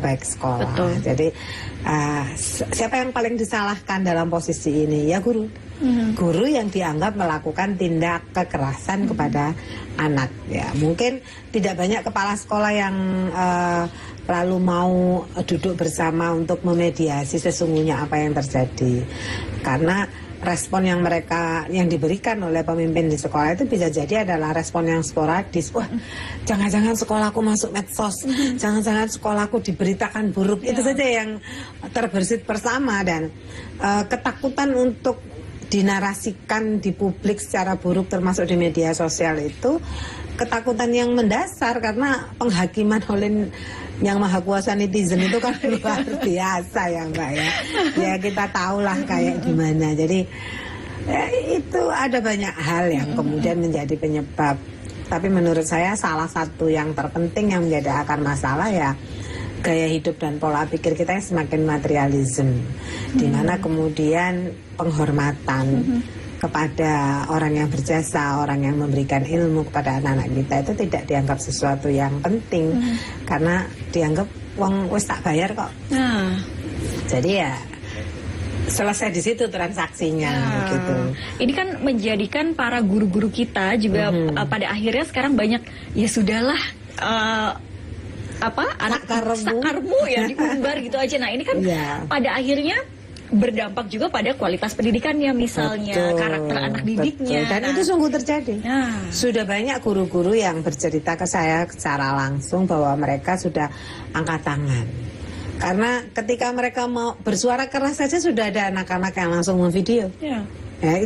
baik sekolah. Betul. Jadi siapa yang paling disalahkan dalam posisi ini? Ya guru. Guru yang dianggap melakukan tindak kekerasan kepada anak. Ya mungkin tidak banyak kepala sekolah yang lalu mau duduk bersama untuk memediasi sesungguhnya apa yang terjadi, karena respon yang diberikan oleh pemimpin di sekolah itu bisa jadi adalah respon yang sporadis. Wah, jangan-jangan sekolahku masuk medsos, jangan-jangan sekolahku diberitakan buruk. Itu saja yang terbersit bersama, dan ketakutan untuk dinarasikan di publik secara buruk termasuk di media sosial itu ketakutan yang mendasar, karena penghakiman oleh yang maha kuasa netizen itu kan luar biasa ya Mbak ya. Ya kita tahulah kayak gimana. Jadi itu ada banyak hal yang kemudian menjadi penyebab. Tapi menurut saya salah satu yang terpenting yang menjadi akar masalah ya gaya hidup dan pola pikir kita yang semakin materialisme, di mana kemudian penghormatan kepada orang yang berjasa, orang yang memberikan ilmu kepada anak-anak kita itu tidak dianggap sesuatu yang penting, karena dianggap wong wis tak bayar kok. Jadi ya selesai di situ transaksinya gitu. Ini kan menjadikan para guru-guru kita juga pada akhirnya sekarang banyak ya sudahlah anak sakarmu ya diumbar gitu aja. Nah ini kan pada akhirnya berdampak juga pada kualitas pendidikannya, misalnya karakter anak didiknya. Dan itu sungguh terjadi. Sudah banyak guru-guru yang bercerita ke saya secara langsung bahwa mereka sudah angkat tangan. Karena ketika mereka mau bersuara keras saja sudah ada anak-anak yang langsung memvideo. Ya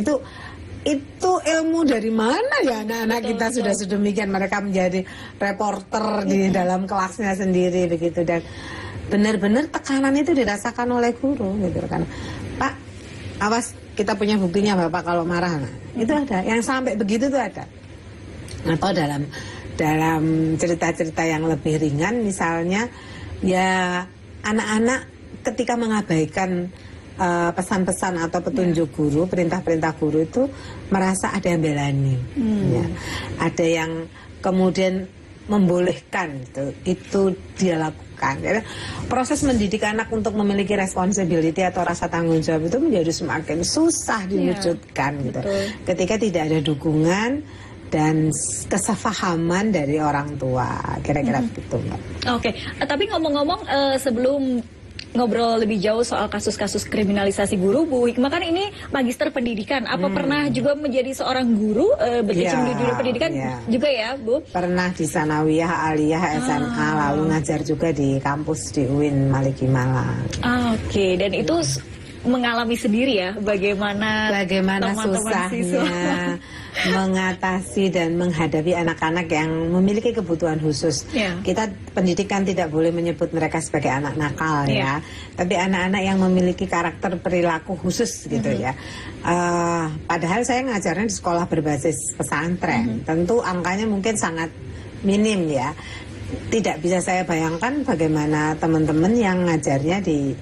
itu ilmu dari mana ya anak-anak kita sudah sedemikian, mereka menjadi reporter di dalam kelasnya sendiri begitu. Dan benar-benar tekanan itu dirasakan oleh guru gitu kan. Pak, awas kita punya buktinya Bapak kalau marah. Nah, itu ada yang sampai begitu tuh ada. Atau dalam cerita-cerita yang lebih ringan misalnya ya anak-anak ketika mengabaikan pesan-pesan atau petunjuk guru, perintah-perintah guru itu merasa ada yang belani. Ya. Ada yang kemudian membolehkan itu dia lakukan. Jadi, proses mendidik anak untuk memiliki responsibility atau rasa tanggung jawab itu menjadi semakin susah diwujudkan gitu. Ketika tidak ada dukungan dan kesepahaman dari orang tua, kira-kira begitu Mbak. Oke, tapi ngomong-ngomong sebelum ngobrol lebih jauh soal kasus-kasus kriminalisasi guru, Bu Hikmah kan ini magister pendidikan. Apa pernah juga menjadi seorang guru berkecimpung di dunia pendidikan juga ya, Bu? Pernah di Sanawiyah, Aliyah, SMA, lalu ngajar juga di kampus di UIN Maliki Malang. Oke, dan itu mengalami sendiri ya bagaimana susahnya mengatasi dan menghadapi anak-anak yang memiliki kebutuhan khusus. Kita pendidikan tidak boleh menyebut mereka sebagai anak nakal ya, tapi anak-anak yang memiliki karakter perilaku khusus gitu ya. Padahal saya ngajarnya di sekolah berbasis pesantren, tentu angkanya mungkin sangat minim ya. Tidak bisa saya bayangkan bagaimana teman-teman yang ngajarnya di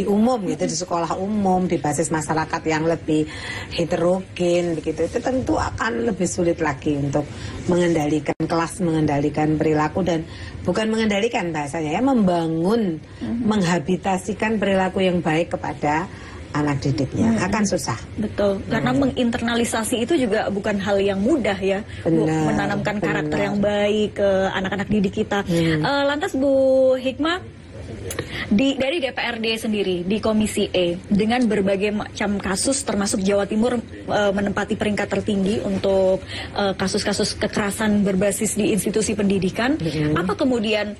umum gitu, di sekolah umum, di basis masyarakat yang lebih heterogen begitu. Itu tentu akan lebih sulit lagi untuk mengendalikan kelas, mengendalikan perilaku, dan bukan mengendalikan bahasanya ya, membangun, menghabitasikan perilaku yang baik kepada anak didiknya akan susah. Betul, karena menginternalisasi itu juga bukan hal yang mudah ya. Menanamkan karakter yang baik ke anak-anak didik kita. Lantas Bu Hikmah, dari DPRD sendiri di Komisi E dengan berbagai macam kasus termasuk Jawa Timur menempati peringkat tertinggi untuk kasus-kasus kekerasan berbasis di institusi pendidikan, apa kemudian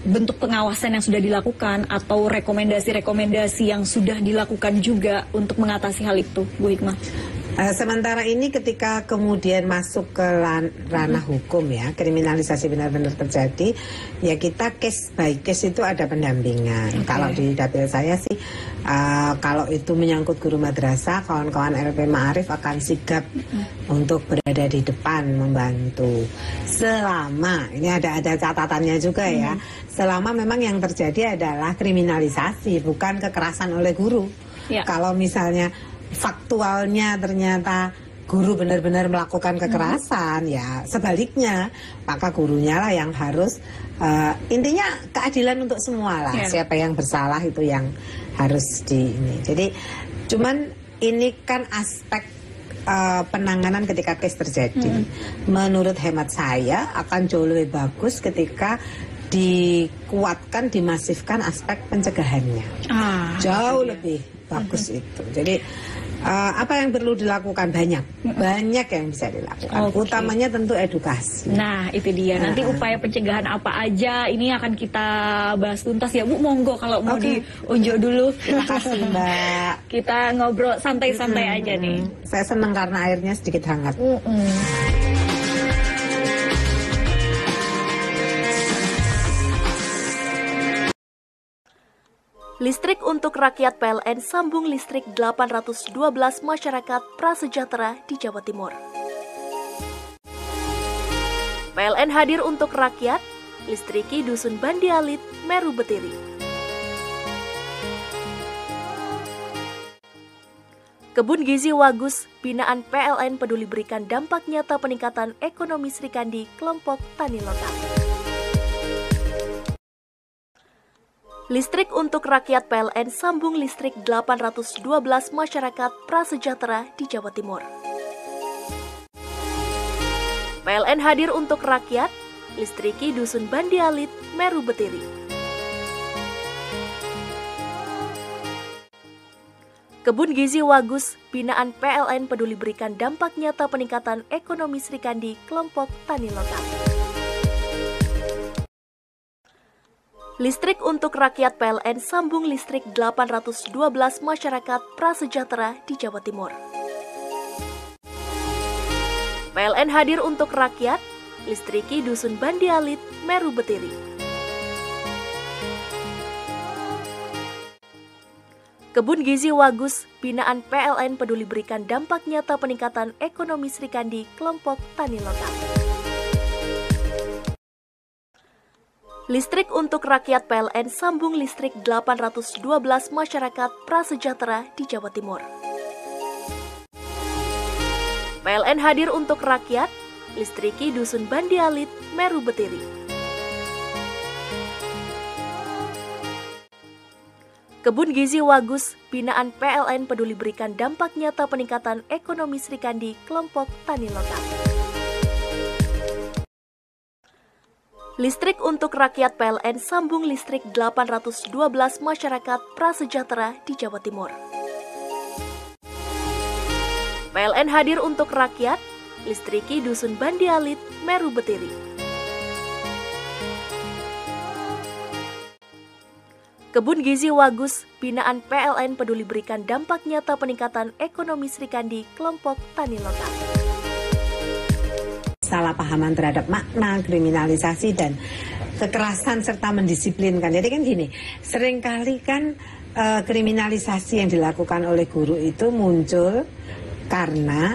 bentuk pengawasan yang sudah dilakukan atau rekomendasi-rekomendasi yang sudah dilakukan juga untuk mengatasi hal itu, Bu Hikmah? Sementara ini ketika kemudian masuk ke ranah hukum ya, kriminalisasi benar-benar terjadi, ya kita case by case itu ada pendampingan. Kalau di dapil saya sih, kalau itu menyangkut guru madrasah, kawan-kawan LP Ma'arif akan sigap untuk berada di depan membantu. Selama, ini ada catatannya juga ya, selama memang yang terjadi adalah kriminalisasi, bukan kekerasan oleh guru. Kalau misalnya faktualnya ternyata guru benar-benar melakukan kekerasan, ya sebaliknya maka gurunya lah yang harus intinya keadilan untuk semua lah. Siapa yang bersalah itu yang harus ini. Jadi cuman ini kan aspek penanganan ketika case terjadi. Menurut hemat saya akan jauh lebih bagus ketika dikuatkan, dimasifkan aspek pencegahannya. Jauh lebih bagus itu. Jadi apa yang perlu dilakukan banyak yang bisa dilakukan. Utamanya tentu edukasi. Nah itu dia. Nanti upaya pencegahan apa aja ini akan kita bahas tuntas ya Bu. Monggo kalau mau diunjuk dulu. Terima kasih Mbak. Kita ngobrol santai-santai aja nih. Saya senang karena airnya sedikit hangat. Listrik untuk rakyat PLN sambung listrik 812 masyarakat prasejahtera di Jawa Timur. PLN hadir untuk rakyat, listriki Dusun Bandialit, Meru Betiri. Kebun Gizi Wagus, binaan PLN peduli berikan dampak nyata peningkatan ekonomi Srikandi, kelompok tani lokal. Listrik untuk rakyat PLN sambung listrik 812 masyarakat prasejahtera di Jawa Timur. PLN hadir untuk rakyat, listriki Dusun Bandialit, Meru Betiri. Kebun Gizi Wagus, binaan PLN peduli berikan dampak nyata peningkatan ekonomi Srikandi, kelompok tani lokal. Listrik untuk rakyat PLN sambung listrik 812 masyarakat prasejahtera di Jawa Timur. PLN hadir untuk rakyat, listriki Dusun Bandialit, Meru Betiri. Kebun Gizi Wagus, binaan PLN peduli berikan dampak nyata peningkatan ekonomi Srikandi, kelompok tani lokal. Listrik untuk rakyat PLN sambung listrik 812 masyarakat prasejahtera di Jawa Timur. PLN hadir untuk rakyat, listriki Dusun Bandialit, Meru Betiri. Kebun Gizi Wagus, binaan PLN peduli berikan dampak nyata peningkatan ekonomi Srikandi, kelompok tani lokal. Listrik untuk rakyat PLN sambung listrik 812 masyarakat prasejahtera di Jawa Timur. PLN hadir untuk rakyat, listriki Dusun Bandialit, Meru Betiri. Kebun Gizi Wagus, binaan PLN peduli berikan dampak nyata peningkatan ekonomi Srikandi, kelompok tani lokal. Salah pahaman terhadap makna kriminalisasi dan kekerasan serta mendisiplinkan. Jadi kan gini, seringkali kan kriminalisasi yang dilakukan oleh guru itu muncul karena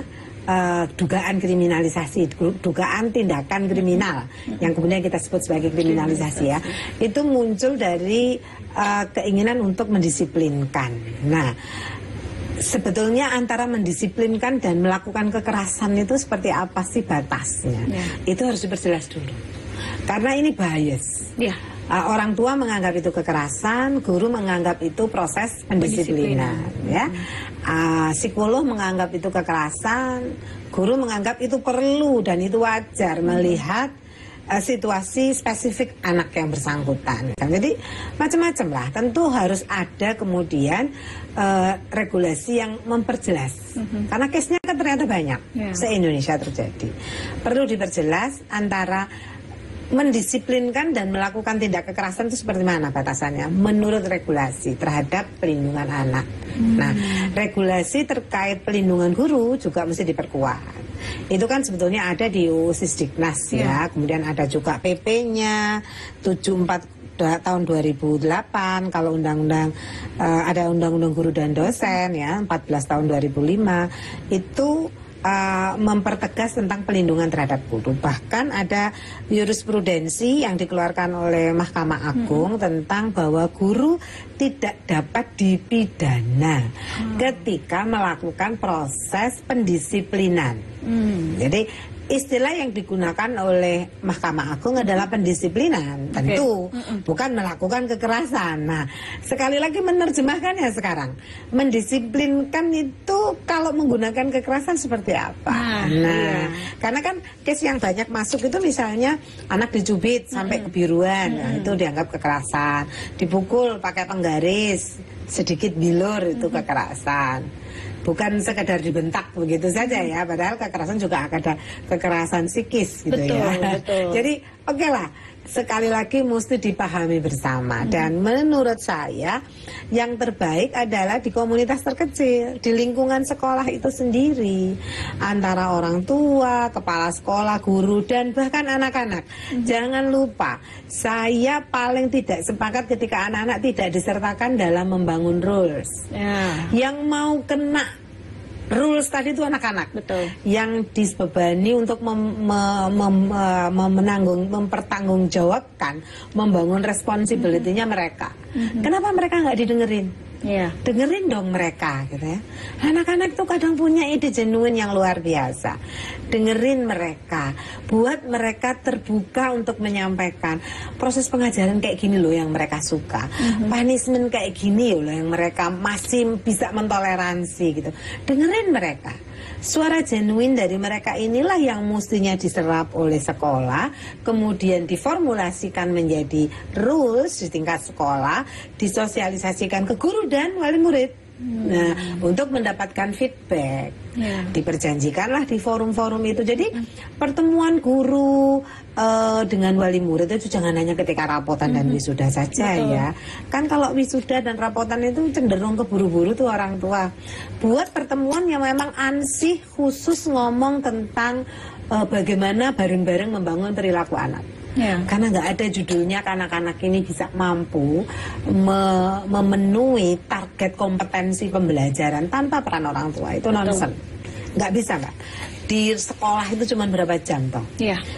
dugaan kriminalisasi, dugaan tindakan kriminal yang kemudian kita sebut sebagai kriminalisasi ya, itu muncul dari keinginan untuk mendisiplinkan. Nah, sebetulnya antara mendisiplinkan dan melakukan kekerasan itu seperti apa sih batasnya? Itu harus diperjelas dulu. Karena ini bias. Orang tua menganggap itu kekerasan, guru menganggap itu proses pendisiplinan. Ya. Psikolog menganggap itu kekerasan, guru menganggap itu perlu dan itu wajar melihat situasi spesifik anak yang bersangkutan. Jadi macam-macam lah. Tentu harus ada kemudian regulasi yang memperjelas. Karena case-nya kan ternyata banyak se-Indonesia terjadi. Perlu diperjelas antara mendisiplinkan dan melakukan tindak kekerasan itu seperti mana batasannya menurut regulasi terhadap pelindungan anak. Nah, regulasi terkait pelindungan guru juga mesti diperkuat. Itu kan sebetulnya ada di UU Sisdiknas ya, kemudian ada juga PP-nya 74 tahun 2008, kalau undang-undang ada undang-undang guru dan dosen ya 14 tahun 2005 itu mempertegas tentang pelindungan terhadap guru. Bahkan ada jurisprudensi yang dikeluarkan oleh Mahkamah Agung tentang bahwa guru tidak dapat dipidana ketika melakukan proses pendisiplinan. Jadi istilah yang digunakan oleh Mahkamah Agung adalah pendisiplinan, tentu bukan melakukan kekerasan. Nah, sekali lagi menerjemahkannya sekarang, mendisiplinkan itu kalau menggunakan kekerasan seperti apa? Nah, karena kan case yang banyak masuk itu misalnya anak dicubit sampai kebiruan, nah, itu dianggap kekerasan. Dipukul pakai penggaris, sedikit bilur itu kekerasan. Bukan sekedar dibentak begitu saja ya, padahal kekerasan juga ada kekerasan psikis gitu ya. Betul. Jadi oke lah, sekali lagi mesti dipahami bersama. Dan menurut saya yang terbaik adalah di komunitas terkecil, di lingkungan sekolah itu sendiri, antara orang tua, kepala sekolah, guru, dan bahkan anak-anak. Jangan lupa, saya paling tidak sepakat ketika anak-anak tidak disertakan dalam membangun rules. Yang mau kena rules tadi itu anak-anak, yang dibebani untuk mempertanggungjawabkan, membangun responsibility-nya mereka. Kenapa mereka nggak didengerin? Dengerin dong mereka, gitu ya. Anak-anak itu kadang punya ide genuine yang luar biasa. Dengerin mereka, buat mereka terbuka untuk menyampaikan. Proses pengajaran kayak gini loh yang mereka suka. Punishment kayak gini loh yang mereka masih bisa mentoleransi gitu. Dengerin mereka. Suara genuine dari mereka inilah yang mestinya diserap oleh sekolah, kemudian diformulasikan menjadi rules di tingkat sekolah, disosialisasikan ke guru dan wali murid. Nah, untuk mendapatkan feedback, diperjanjikanlah di forum-forum itu. Jadi pertemuan guru dengan wali murid itu jangan hanya ketika rapotan dan wisuda saja ya. Kan kalau wisuda dan rapotan itu cenderung keburu-buru tuh orang tua. Buat pertemuan yang memang ansih khusus ngomong tentang bagaimana bareng-bareng membangun perilaku anak. Karena nggak ada judulnya anak-anak ini bisa mampu memenuhi target kompetensi pembelajaran tanpa peran orang tua, itu nonsen. Nggak bisa, Mbak. Di sekolah itu cuma berapa jam toh?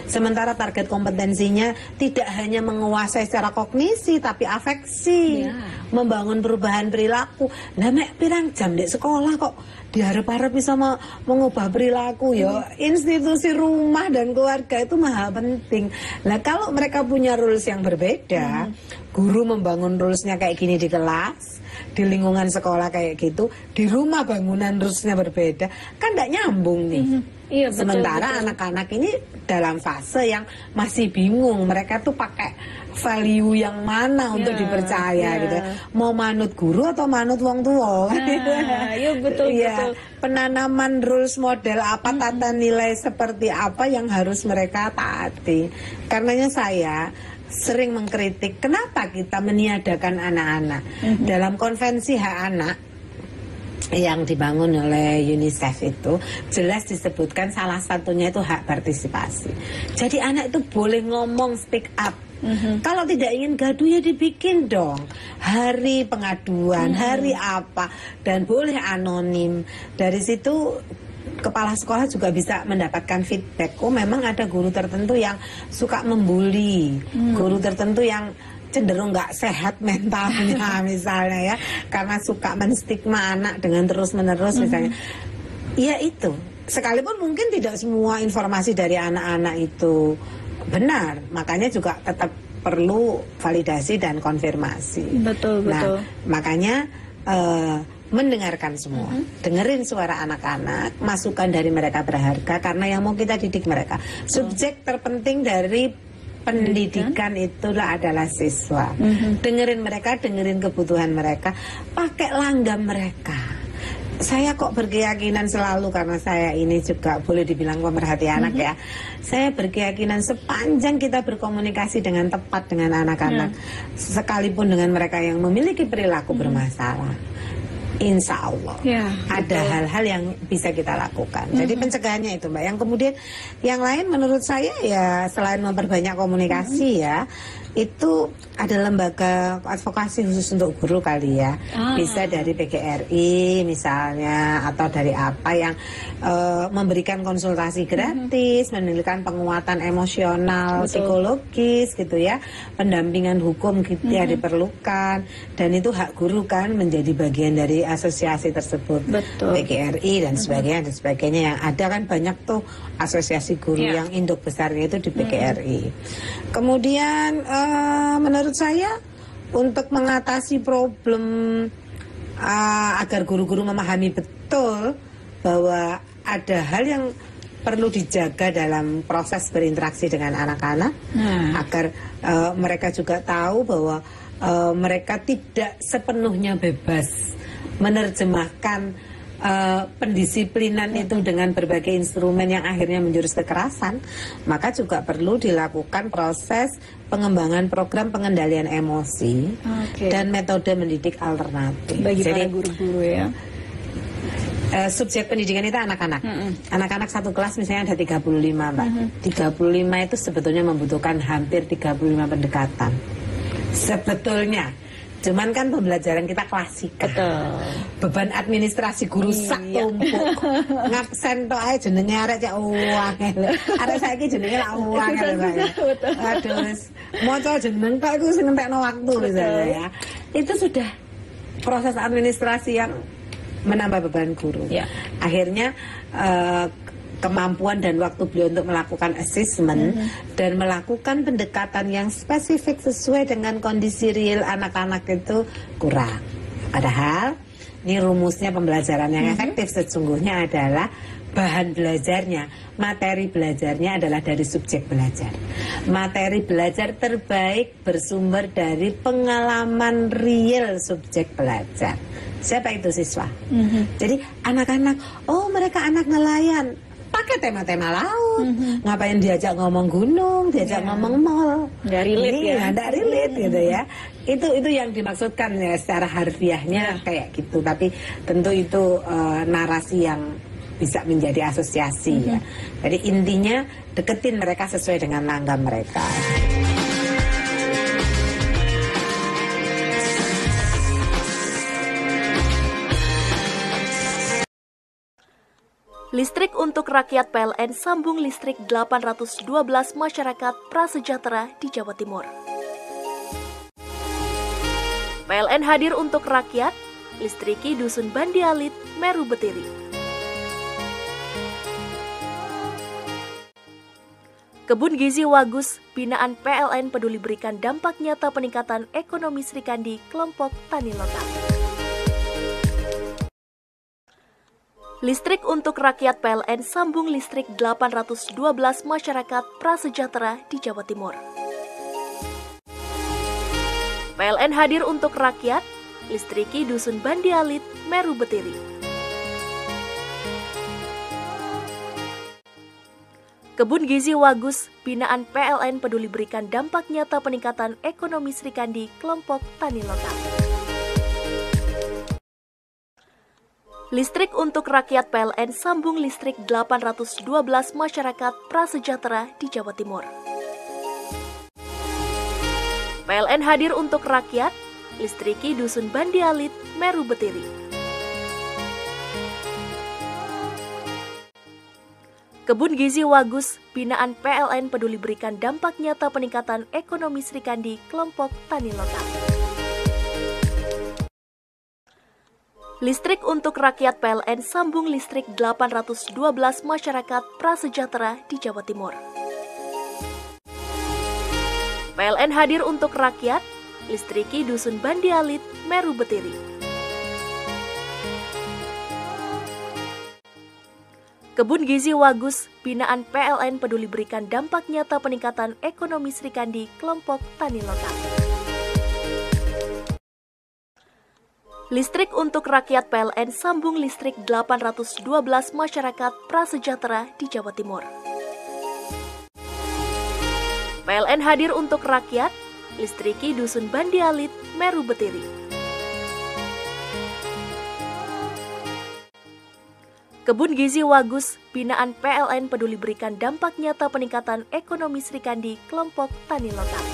Sementara target kompetensinya tidak hanya menguasai secara kognisi tapi afeksi, membangun perubahan perilaku. Lah mek pirang jam di sekolah kok diharap-harap bisa mengubah perilaku ya. Institusi rumah dan keluarga itu maha penting. Lah kalau mereka punya rules yang berbeda, guru membangun rulesnya kayak gini di kelas, di lingkungan sekolah kayak gitu, di rumah bangunan rulesnya berbeda, kan tidak nyambung nih. Sementara anak-anak ini dalam fase yang masih bingung, mereka tuh pakai value yang mana untuk dipercaya gitu. Mau manut guru atau manut wong tua? Betul. Penanaman rules model apa, tata nilai seperti apa yang harus mereka taati. Karenanya saya sering mengkritik kenapa kita meniadakan anak-anak. Dalam konvensi hak anak yang dibangun oleh UNICEF itu jelas disebutkan salah satunya itu hak partisipasi. Jadi anak itu boleh ngomong, speak up. Kalau tidak ingin gaduh ya dibikin dong hari pengaduan, hari apa, dan boleh anonim. Dari situ kepala sekolah juga bisa mendapatkan feedback. Oh memang ada guru tertentu yang suka membuli, guru tertentu yang cenderung nggak sehat mentalnya misalnya ya, karena suka menstigma anak dengan terus-menerus misalnya. Ya itu, sekalipun mungkin tidak semua informasi dari anak-anak itu benar, makanya juga tetap perlu validasi dan konfirmasi. Betul. Makanya mendengarkan semua, dengerin suara anak-anak, masukan dari mereka berharga karena yang mau kita didik mereka. Subjek terpenting dari pendidikan itulah adalah siswa. Dengerin mereka, dengerin kebutuhan mereka, pakai langgam mereka. Saya kok berkeyakinan selalu, karena saya ini juga boleh dibilang pemerhati anak ya. Saya berkeyakinan sepanjang kita berkomunikasi dengan tepat dengan anak-anak, sekalipun dengan mereka yang memiliki perilaku bermasalah, Insya Allah ada hal-hal yang bisa kita lakukan. Jadi pencegahannya itu Mbak. Yang kemudian yang lain menurut saya ya selain memperbanyak komunikasi ya, itu ada lembaga advokasi khusus untuk guru kali ya. Bisa dari PGRI misalnya, atau dari apa yang memberikan konsultasi gratis, memberikan penguatan emosional, psikologis gitu ya, pendampingan hukum gitu yang diperlukan, dan itu hak guru kan menjadi bagian dari asosiasi tersebut. PGRI dan sebagainya yang ada kan banyak tuh asosiasi guru yang induk besarnya itu di PGRI. Kemudian menurut saya untuk mengatasi problem agar guru-guru memahami betul bahwa ada hal yang perlu dijaga dalam proses berinteraksi dengan anak-anak, agar mereka juga tahu bahwa mereka tidak sepenuhnya bebas menerjemahkan pendisiplinan itu dengan berbagai instrumen yang akhirnya menjurus kekerasan. Maka juga perlu dilakukan proses pengembangan program pengendalian emosi dan metode mendidik alternatif bagi para guru-guru ya. Subjek pendidikan itu anak-anak. Anak-anak satu kelas misalnya ada 35 Mbak. 35 itu sebetulnya membutuhkan hampir 35 pendekatan sebetulnya. Cuman kan pembelajaran kita klasik. Beban administrasi guru sak tumpuk. Ngabsen tok ae jenenge arek cek angel. Arek saiki jenenge lak angel Mbak. Aduh, maca jeneng tok iku sing ngentekno waktu misalnya ya. Itu sudah proses administrasi yang menambah beban guru. Akhirnya kemampuan dan waktu beliau untuk melakukan assessment dan melakukan pendekatan yang spesifik sesuai dengan kondisi real anak-anak itu kurang. Padahal ini rumusnya pembelajaran yang efektif sesungguhnya adalah bahan belajarnya, materi belajarnya adalah dari subjek belajar. Materi belajar terbaik bersumber dari pengalaman real subjek belajar. Siapa itu siswa? Jadi anak-anak, oh mereka anak nelayan, pakai tema-tema laut. Ngapain diajak ngomong gunung, diajak ngomong mall, nggak relate ya, nggak relate gitu ya. Itu yang dimaksudkan ya secara harfiahnya kayak gitu. Tapi tentu itu narasi yang bisa menjadi asosiasi ya. Jadi intinya deketin mereka sesuai dengan langgam mereka. Listrik untuk rakyat PLN sambung listrik 812 masyarakat prasejahtera di Jawa Timur. PLN hadir untuk rakyat, listriki Dusun Bandi Alit, Meru Betiri. Kebun Gizi Wagus, binaan PLN peduli berikan dampak nyata peningkatan ekonomi Sri Kandi, kelompok tani lokal. Listrik untuk rakyat PLN sambung listrik 812 masyarakat prasejahtera di Jawa Timur. PLN hadir untuk rakyat, listriki Dusun Bandi Alit, Meru Betiri. Kebun Gizi Wagus, binaan PLN peduli berikan dampak nyata peningkatan ekonomi Sri Kandi, kelompok tani lokal. Listrik untuk rakyat PLN sambung listrik 812 masyarakat prasejahtera di Jawa Timur. PLN hadir untuk rakyat, listriki Dusun Bandi Alit, Meru Betiri. Kebun Gizi Wagus, binaan PLN peduli berikan dampak nyata peningkatan ekonomi Sri Kandi, kelompok tani lokal. Listrik untuk rakyat PLN sambung listrik 812 masyarakat prasejahtera di Jawa Timur. PLN hadir untuk rakyat, listriki Dusun Bandi Alit, Meru Betiri. Kebun Gizi Wagus, binaan PLN peduli berikan dampak nyata peningkatan ekonomi Sri Kandi, kelompok tani lokal. Listrik untuk rakyat PLN sambung listrik 812 masyarakat prasejahtera di Jawa Timur. PLN hadir untuk rakyat, listriki Dusun Bandi Alit, Meru Betiri. Kebun Gizi Wagus, binaan PLN Peduli berikan dampak nyata peningkatan ekonomi Sri Kandi kelompok tani lokal.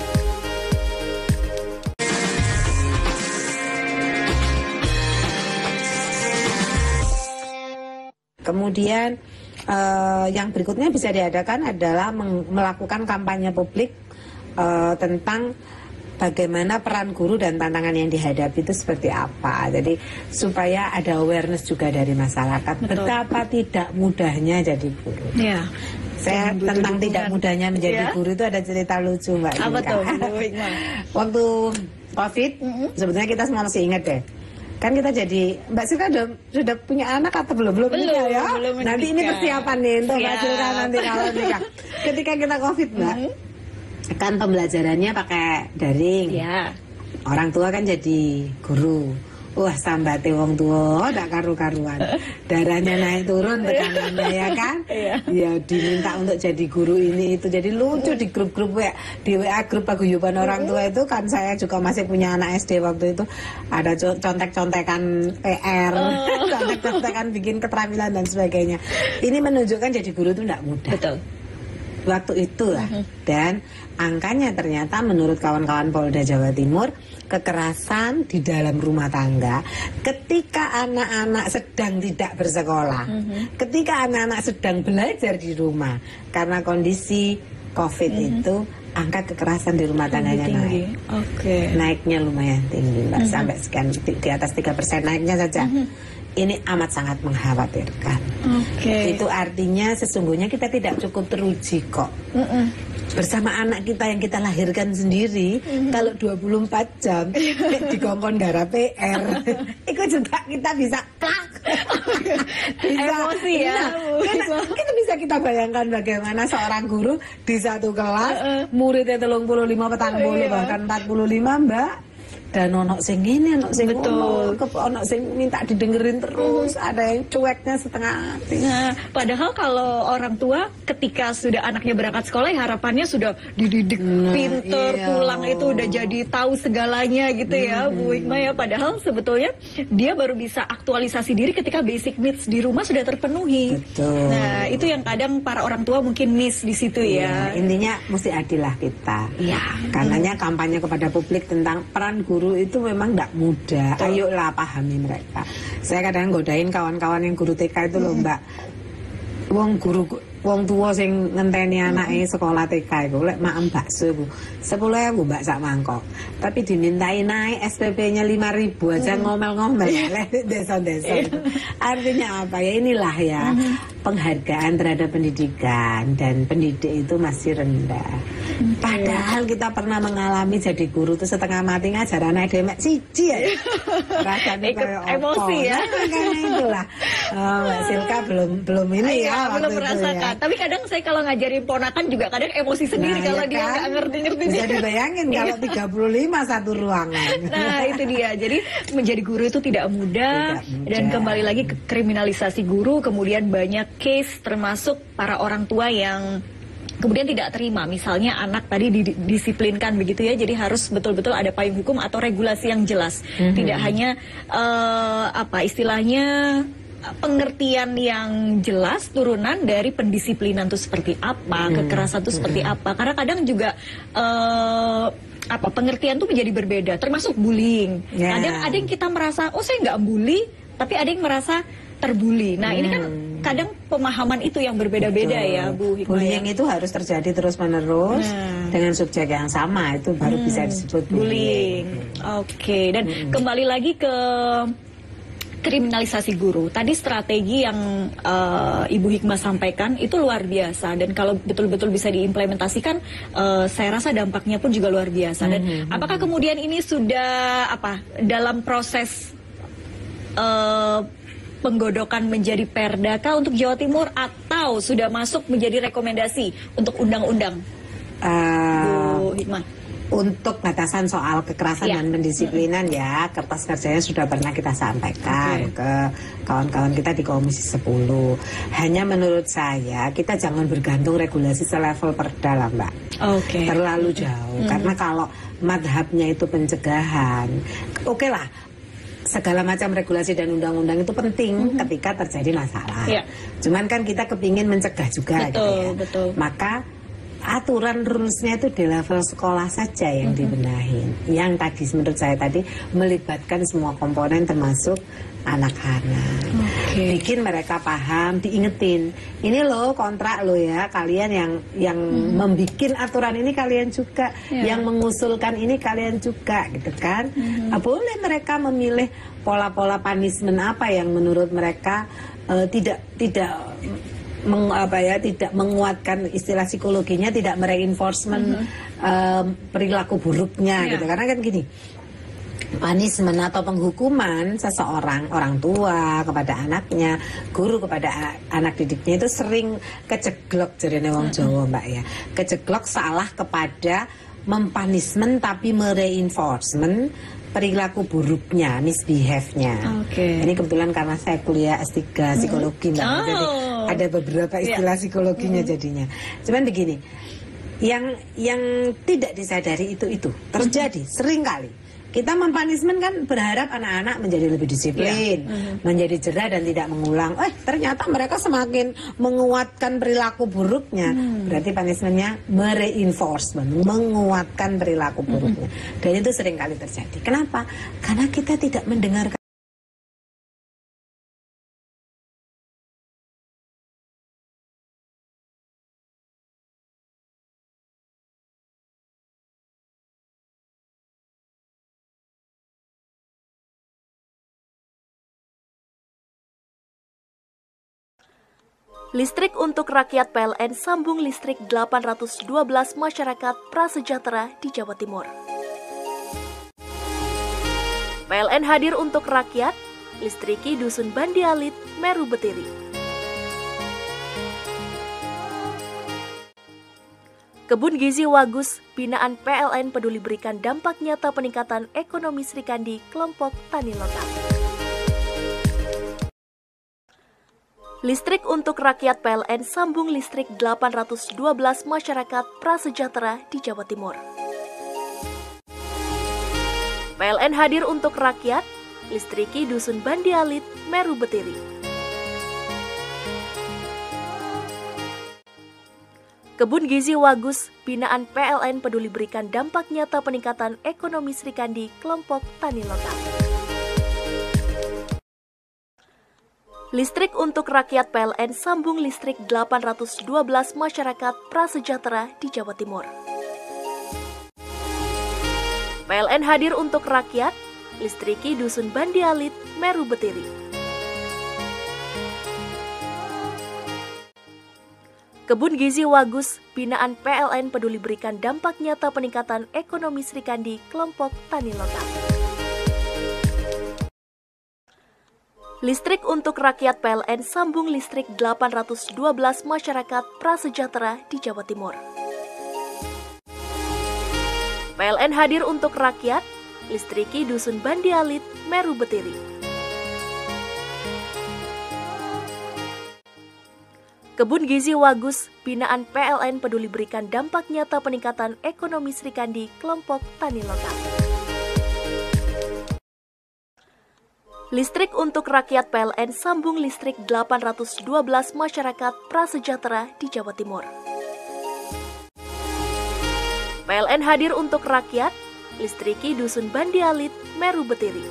Kemudian yang berikutnya bisa diadakan adalah melakukan kampanye publik tentang bagaimana peran guru dan tantangan yang dihadapi itu seperti apa. Jadi supaya ada awareness juga dari masyarakat. Betul. Betapa tidak mudahnya jadi guru. Ya. Saya tentang tidak mudahnya menjadi guru itu ada cerita lucu Mbak. Apa tuh? Waktu COVID, sebetulnya kita semua masih ingat deh. Kan kita jadi Mbak Silka sudah punya anak atau belum nikah ya? Belum nanti ini persiapan nih untuk Mbak Silka nanti kalau nikah. Ketika kita COVID Mbak, kan pembelajarannya pakai daring. Ya. Orang tua kan jadi guru. Wah sambate wong tua ndak karu-karuan. Darahnya naik turun tekanannya ya kan? Ya diminta untuk jadi guru ini itu. Jadi lucu di grup-grup WA, di WA grup paguyuban orang tua itu kan saya juga masih punya anak SD waktu itu. Ada contek-contekan PR, contek-contekan bikin keterampilan dan sebagainya. Ini menunjukkan jadi guru itu ndak mudah. Betul. Waktu itu lah. Dan angkanya ternyata menurut kawan-kawan Polda Jawa Timur, kekerasan di dalam rumah tangga ketika anak-anak sedang tidak bersekolah, ketika anak-anak sedang belajar di rumah, karena kondisi COVID itu angka kekerasan di rumah tangganya naik. Naiknya lumayan tinggi Mbak, sampai sekian di atas 3% naiknya saja. Ini amat sangat mengkhawatirkan. Itu artinya sesungguhnya kita tidak cukup teruji kok. Bersama anak kita yang kita lahirkan sendiri, kalau 24 jam dikongkon darah PR, itu juga kita bisa emosi ya. Kita bisa kita bayangkan bagaimana seorang guru di satu kelas, muridnya 35, 40, bahkan 45 Mbak. Dan ono sing ngene, ono sing betul, ono sing minta didengerin terus, ada yang cueknya setengah hati. Nah, padahal kalau orang tua ketika sudah anaknya berangkat sekolah, harapannya sudah dididik pinter, pulang itu udah jadi tahu segalanya gitu ya, Bu Hikmah ya. Padahal sebetulnya dia baru bisa aktualisasi diri ketika basic needs di rumah sudah terpenuhi. Betul. Nah, itu yang kadang para orang tua mungkin miss di situ ya. Intinya mesti adil lah kita. Karenanya kampanye kepada publik tentang peran guru itu memang tidak mudah. Ayolah pahami mereka. Saya kadang godain kawan-kawan yang guru TK itu loh Mbak. Wong tua sing ngenteni anake sekolah TK iku lek maem bakso iku 10.000 Mbak sak mangkok. Tapi dimintai naik SPP-nya 5.000 aja ngomel-ngomel lek desa-desa itu. Artinya apa ya, inilah ya penghargaan terhadap pendidikan, dan pendidik itu masih rendah. Padahal kita pernah mengalami jadi guru itu setengah mati ngajar anak demek siji ya. Rasanya kayak emosi ya. Karena itulah Mbak Silka belum ini ya belum merasakan. Tapi kadang saya kalau ngajarin ponakan juga kadang emosi sendiri kalau dia nggak ngerti-ngerti. Bisa dibayangin kalau 35 satu ruangan. Nah itu dia. Jadi menjadi guru itu tidak mudah. Dan kembali lagi ke kriminalisasi guru. Kemudian banyak case termasuk para orang tua yang kemudian tidak terima, misalnya anak tadi didisiplinkan begitu ya, jadi harus betul-betul ada payung hukum atau regulasi yang jelas, tidak hanya istilahnya pengertian yang jelas turunan dari pendisiplinan itu seperti apa, kekerasan itu seperti apa, karena kadang juga pengertian itu menjadi berbeda, termasuk bullying. Kadang ada yang kita merasa saya nggak bully, tapi ada yang merasa terbuli. Nah ini kan kadang pemahaman itu yang berbeda-beda ya Bu Hikmah. Bullying itu harus terjadi terus-menerus dengan subjek yang sama, itu baru bisa disebut bullying. Dan kembali lagi ke kriminalisasi guru. Tadi strategi yang Ibu Hikmah sampaikan itu luar biasa, dan kalau betul-betul bisa diimplementasikan, saya rasa dampaknya pun juga luar biasa. Dan apakah kemudian ini sudah dalam proses penggodokan menjadi perdaka untuk Jawa Timur, atau sudah masuk menjadi rekomendasi untuk undang-undang? Bu Hikmah. Untuk batasan soal kekerasan dan pendisiplinan ya, kertas kerjanya sudah pernah kita sampaikan ke kawan-kawan kita di Komisi 10. Hanya menurut saya kita jangan bergantung regulasi selevel perda lah Mbak. Terlalu jauh. Karena kalau madhabnya itu pencegahan, lah segala macam regulasi dan undang-undang itu penting ketika terjadi masalah. Cuman kan kita kepingin mencegah juga, gitu ya. Maka aturan rulesnya itu di level sekolah saja yang dibenahin. Yang tadi menurut saya tadi melibatkan semua komponen termasuk anak-anak. Bikin mereka paham, diingetin. Ini loh kontrak lo ya, kalian yang membikin aturan ini kalian juga, yang mengusulkan ini kalian juga, gitu kan. Boleh mereka memilih pola-pola punishment apa yang menurut mereka tidak menguatkan istilah psikologinya, tidak mereinforcement perilaku buruknya, gitu. Karena kan gini, punishment atau penghukuman seseorang, orang tua kepada anaknya, guru kepada anak didiknya itu sering keceglok jarene wong Jawa, Mbak ya. Keceglok salah kepada mempunishment tapi mereinforcement perilaku buruknya, misbehave-nya. Ini kebetulan karena saya kuliah S3 psikologi, Mbak. Jadi ada beberapa istilah psikologinya jadinya. Cuman begini, yang tidak disadari itu terjadi sering kali. Kita mempunishment kan berharap anak-anak menjadi lebih disiplin, menjadi jerah dan tidak mengulang. Ternyata mereka semakin menguatkan perilaku buruknya. Berarti punishmentnya mereinforcement, menguatkan perilaku buruknya. Dan itu sering kali terjadi. Kenapa? Karena kita tidak mendengarkan. Listrik untuk rakyat PLN sambung listrik 812 masyarakat prasejahtera di Jawa Timur. PLN hadir untuk rakyat, listriki Dusun Bandialit, Meru Betiri. Kebun Gizi Wagus, binaan PLN peduli berikan dampak nyata peningkatan ekonomi Srikandi, kelompok tani lokal. Listrik untuk rakyat PLN sambung listrik 812 masyarakat prasejahtera di Jawa Timur. PLN hadir untuk rakyat, listriki Dusun Bandialit, Meru Betiri. Kebun Gizi Wagus, binaan PLN peduli berikan dampak nyata peningkatan ekonomi Srikandi, kelompok tani lokal. Listrik untuk rakyat PLN sambung listrik 812 masyarakat prasejahtera di Jawa Timur. PLN hadir untuk rakyat, listriki Dusun Bandialit, Meru Betiri. Kebun Gizi Wagus, binaan PLN peduli berikan dampak nyata peningkatan ekonomi Srikandi, kelompok tani lokal. Listrik untuk rakyat PLN sambung listrik 812 masyarakat prasejahtera di Jawa Timur. PLN hadir untuk rakyat, listriki Dusun Bandialit, Meru Betiri. Kebun Gizi Wagus, binaan PLN peduli berikan dampak nyata peningkatan ekonomi Srikandi, kelompok tani lokal. Listrik untuk rakyat PLN sambung listrik 812 masyarakat prasejahtera di Jawa Timur. PLN hadir untuk rakyat, listriki Dusun Bandialit, Meru Betiri.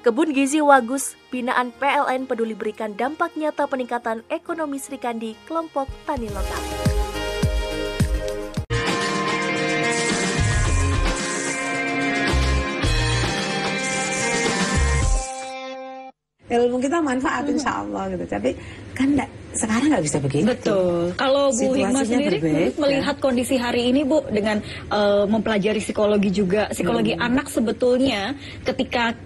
Kebun Gizi Wagus, binaan PLN peduli berikan dampak nyata peningkatan ekonomi Srikandi, kelompok tani lokal. Ilmu kita manfaat insya Allah gitu. Tapi kan sekarang nggak bisa begitu. Betul. Kalau Bu Hikmah sendiri melihat kondisi hari ini, Bu, dengan mempelajari psikologi juga, psikologi anak sebetulnya ketika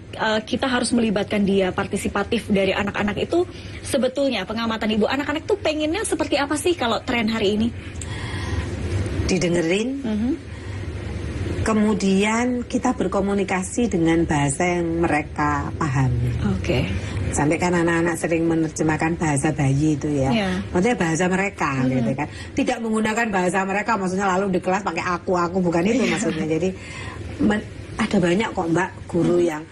kita harus melibatkan dia partisipatif dari anak-anak itu, sebetulnya pengamatan Ibu, anak-anak tuh pengennya seperti apa sih kalau tren hari ini? Didengerin, Kemudian kita berkomunikasi dengan bahasa yang mereka pahami. Oke. Sampai kan anak-anak sering menerjemahkan bahasa bayi itu ya. Maksudnya bahasa mereka gitu kan. Tidak menggunakan bahasa mereka, maksudnya lalu di kelas pakai aku, bukan itu maksudnya. Jadi ada banyak kok Mbak guru yang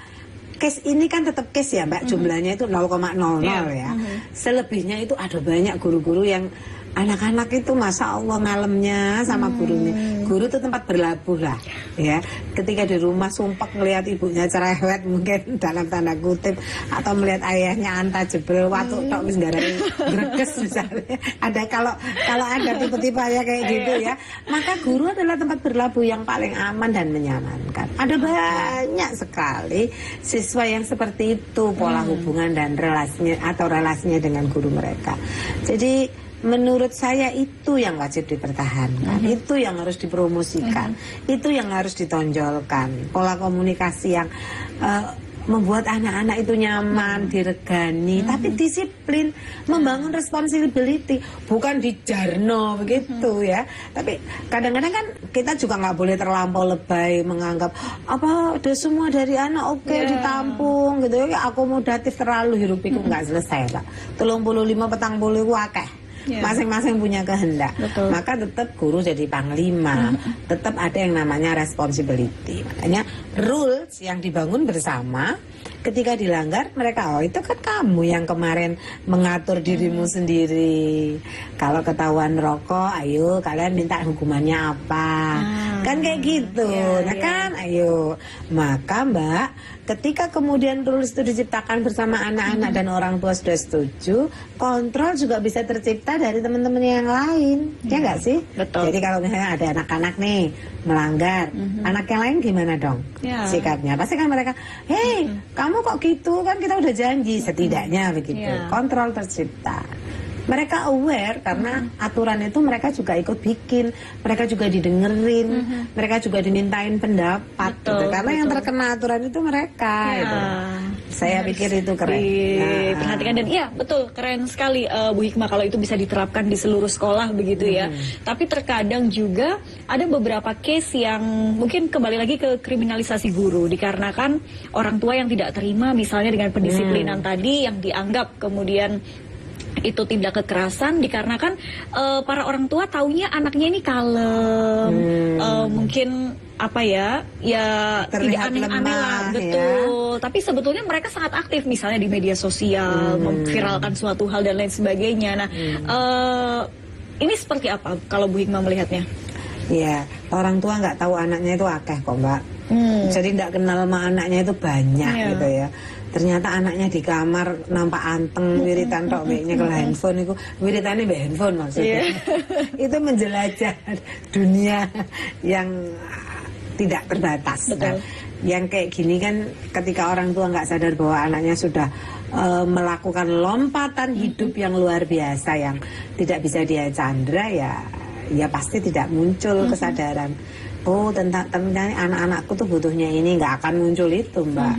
case ini kan tetap case ya Mbak, jumlahnya itu 0,00 ya. Selebihnya itu ada banyak guru-guru yang anak-anak itu Masya Allah ngalemnya sama gurunya. Guru itu tempat berlabuh lah ya. Ketika di rumah sumpek ngelihat ibunya cerewet mungkin dalam tanda kutip, atau melihat ayahnya antajebel waktu tok wis nggarai greges misalnya. Ada kalau ada tipe-tipe ya kayak gitu ya, maka guru adalah tempat berlabuh yang paling aman dan menyenangkan. Ada banyak sekali siswa yang seperti itu pola hubungan dan relasinya dengan guru mereka. Jadi menurut saya itu yang wajib dipertahankan, itu yang harus dipromosikan, itu yang harus ditonjolkan. Pola komunikasi yang membuat anak-anak itu nyaman, diregani, tapi disiplin, membangun responsibility, bukan dijarno begitu ya. Tapi kadang-kadang kan kita juga nggak boleh terlampau lebay menganggap apa udah semua dari anak ditampung gitu ya, akomodatif terlalu, hirup pikuk nggak selesai lah. 35 petang boleh akeh. Masing-masing punya kehendak. Betul. Maka tetap guru jadi panglima, tetap ada yang namanya responsibility. Makanya rules yang dibangun bersama, ketika dilanggar mereka, itu kan kamu yang kemarin mengatur dirimu sendiri. Kalau ketahuan rokok, ayo kalian minta hukumannya apa, kan kayak gitu. Kan ayo. Maka Mbak, ketika kemudian rules itu diciptakan bersama anak-anak dan orang tua sudah setuju, kontrol juga bisa tercipta dari teman-teman yang lain, ya nggak sih? Betul. Jadi kalau misalnya ada anak-anak nih melanggar, anak yang lain gimana dong sikapnya? Pasti kan mereka, hei kamu kok gitu, kan kita udah janji, setidaknya begitu. Kontrol tercipta. Mereka aware karena aturan itu mereka juga ikut bikin, mereka juga didengerin, mereka juga dimintain pendapat, gitu. Karena yang terkena aturan itu mereka. Gitu. Saya pikir itu keren. Perhatikan dan iya betul, keren sekali Bu Hikmah kalau itu bisa diterapkan di seluruh sekolah begitu ya. Tapi terkadang juga ada beberapa case yang mungkin kembali lagi ke kriminalisasi guru, dikarenakan orang tua yang tidak terima misalnya dengan pendisiplinan tadi yang dianggap kemudian itu tindak kekerasan, dikarenakan para orang tua taunya anaknya ini kalem, mungkin apa ya terlihat tidak aneh-aneh lah, betul. Tapi sebetulnya mereka sangat aktif misalnya di media sosial, memviralkan suatu hal dan lain sebagainya. Nah, ini seperti apa kalau Bu Hikmah melihatnya? Ya, orang tua nggak tahu anaknya itu akeh kok Mbak. Jadi nggak kenal sama anaknya itu banyak gitu ya. Ternyata anaknya di kamar nampak anteng, wiritan tok beknya ke handphone itu, wiritannya be handphone maksudnya. Itu menjelajah dunia yang tidak terbatas. Nah, yang kayak gini kan ketika orang tua nggak sadar bahwa anaknya sudah melakukan lompatan hidup yang luar biasa yang tidak bisa dia candra, ya pasti tidak muncul kesadaran. Oh tentang anak-anakku tuh butuhnya ini, nggak akan muncul itu Mbak.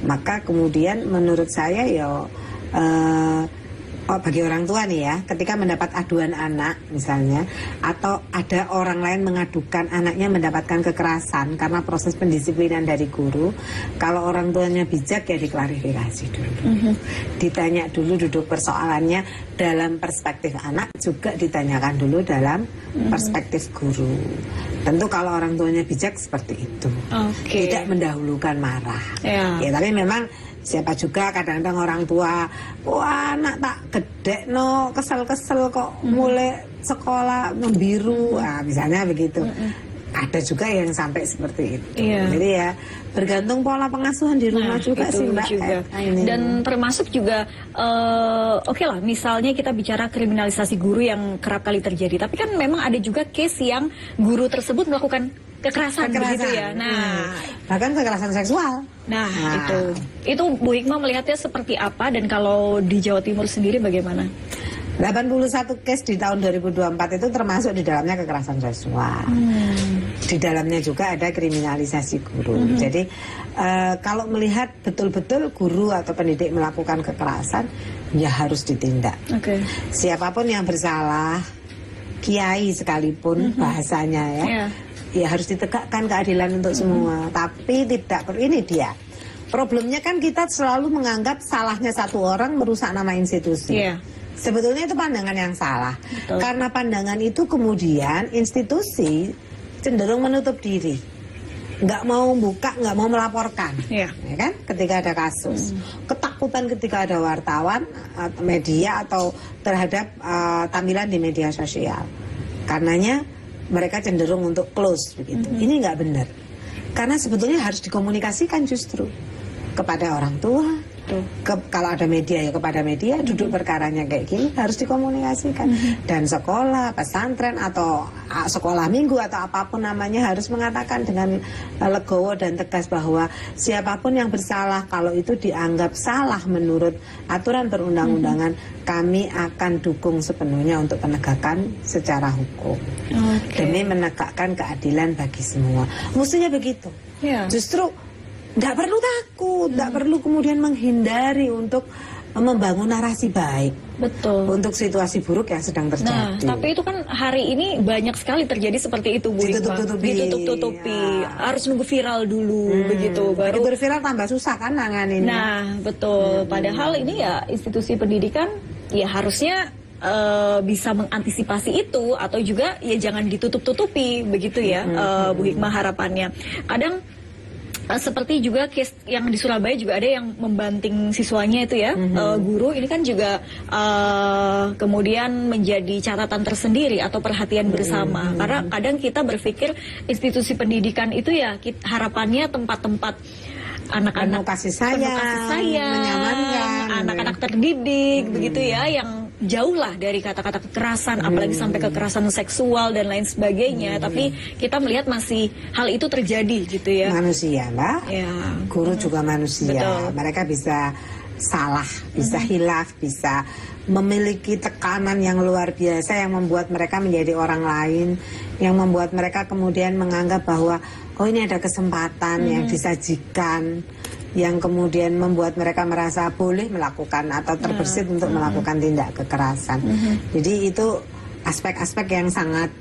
Maka kemudian menurut saya bagi orang tua nih ya, ketika mendapat aduan anak misalnya, atau ada orang lain mengadukan anaknya mendapatkan kekerasan karena proses pendisiplinan dari guru, kalau orang tuanya bijak ya diklarifikasi dulu, ditanya dulu duduk persoalannya dalam perspektif anak, juga ditanyakan dulu dalam perspektif guru. Tentu kalau orang tuanya bijak seperti itu, tidak mendahulukan marah. Ya tapi memang siapa juga kadang-kadang orang tua, wah anak tak gede no, kesel-kesel kok mulai sekolah membiru, misalnya begitu. Ada juga yang sampai seperti itu. Jadi ya bergantung pola pengasuhan di rumah juga sih Mbak. Dan termasuk juga oke lah, misalnya kita bicara kriminalisasi guru yang kerap kali terjadi, tapi kan memang ada juga case yang guru tersebut melakukan kekerasan. Begitu ya. Bahkan kekerasan seksual. Itu Bu Hikmah melihatnya seperti apa, dan kalau di Jawa Timur sendiri bagaimana? 81 case di tahun 2024 itu termasuk di dalamnya kekerasan seksual. Di dalamnya juga ada kriminalisasi guru. Jadi kalau melihat betul-betul guru atau pendidik melakukan kekerasan, ya harus ditindak. Siapapun yang bersalah, kiai sekalipun bahasanya ya, ya harus ditegakkan keadilan untuk semua. Tapi tidak perlu, ini dia. Problemnya kan kita selalu menganggap salahnya satu orang merusak nama institusi. Sebetulnya itu pandangan yang salah. Betul. Karena pandangan itu kemudian institusi cenderung menutup diri, nggak mau buka, nggak mau melaporkan, ya kan? Ketika ada kasus, ketakutan ketika ada wartawan, media atau terhadap tampilan di media sosial. Karenanya mereka cenderung untuk close begitu. Ini nggak benar. Karena sebetulnya harus dikomunikasikan justru kepada orang tua. Kalau ada media ya kepada media, duduk perkaranya kayak gini harus dikomunikasikan. Dan sekolah, pesantren atau sekolah minggu atau apapun namanya harus mengatakan dengan legowo dan tegas bahwa siapapun yang bersalah, kalau itu dianggap salah menurut aturan perundang-undangan, kami akan dukung sepenuhnya untuk penegakan secara hukum. Demi menegakkan keadilan bagi semua. Mestinya begitu. Justru tidak perlu takut, tidak perlu kemudian menghindari untuk membangun narasi baik. Betul. Untuk situasi buruk yang sedang terjadi. Nah, tapi itu kan hari ini banyak sekali terjadi seperti itu, Bu Hikmah. Ditutup-tutupi. Harus nunggu viral dulu, begitu. Baru berviral tambah susah kan nanganin. Nah, betul. Padahal ini ya institusi pendidikan ya harusnya bisa mengantisipasi itu, atau juga ya jangan ditutup-tutupi, begitu ya, Bu Hikmah harapannya. Kadang seperti juga case yang di Surabaya juga ada yang membanting siswanya itu ya, guru ini kan juga kemudian menjadi catatan tersendiri atau perhatian bersama. Karena kadang kita berpikir institusi pendidikan itu ya harapannya tempat-tempat anak-anak kasih sayang, menyamankan, anak-anak terdidik, begitu ya, yang jauh lah dari kata-kata kekerasan, apalagi sampai kekerasan seksual dan lain sebagainya. Tapi kita melihat masih hal itu terjadi gitu ya. Manusia, Mbak. Guru juga manusia. Betul. Mereka bisa salah, bisa hilaf, bisa memiliki tekanan yang luar biasa yang membuat mereka menjadi orang lain, yang membuat mereka kemudian menganggap bahwa oh ini ada kesempatan yang disajikan, yang kemudian membuat mereka merasa boleh melakukan atau terbersit untuk melakukan tindak kekerasan. Jadi itu aspek-aspek yang sangat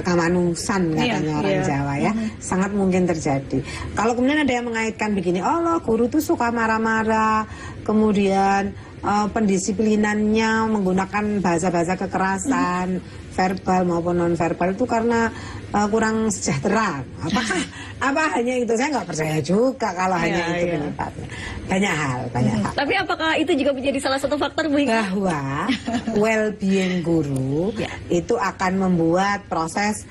kamanusan katanya orang Jawa ya, sangat mungkin terjadi. Kalau kemudian ada yang mengaitkan begini, oh loh guru tuh suka marah-marah, kemudian pendisiplinannya menggunakan bahasa-bahasa kekerasan, verbal maupun non-verbal itu karena kurang sejahtera. Apa hanya itu? Saya nggak percaya juga kalau hanya itu penyebabnya. Banyak hal. Tapi apakah itu juga menjadi salah satu faktor bahwa well-being guru itu akan membuat proses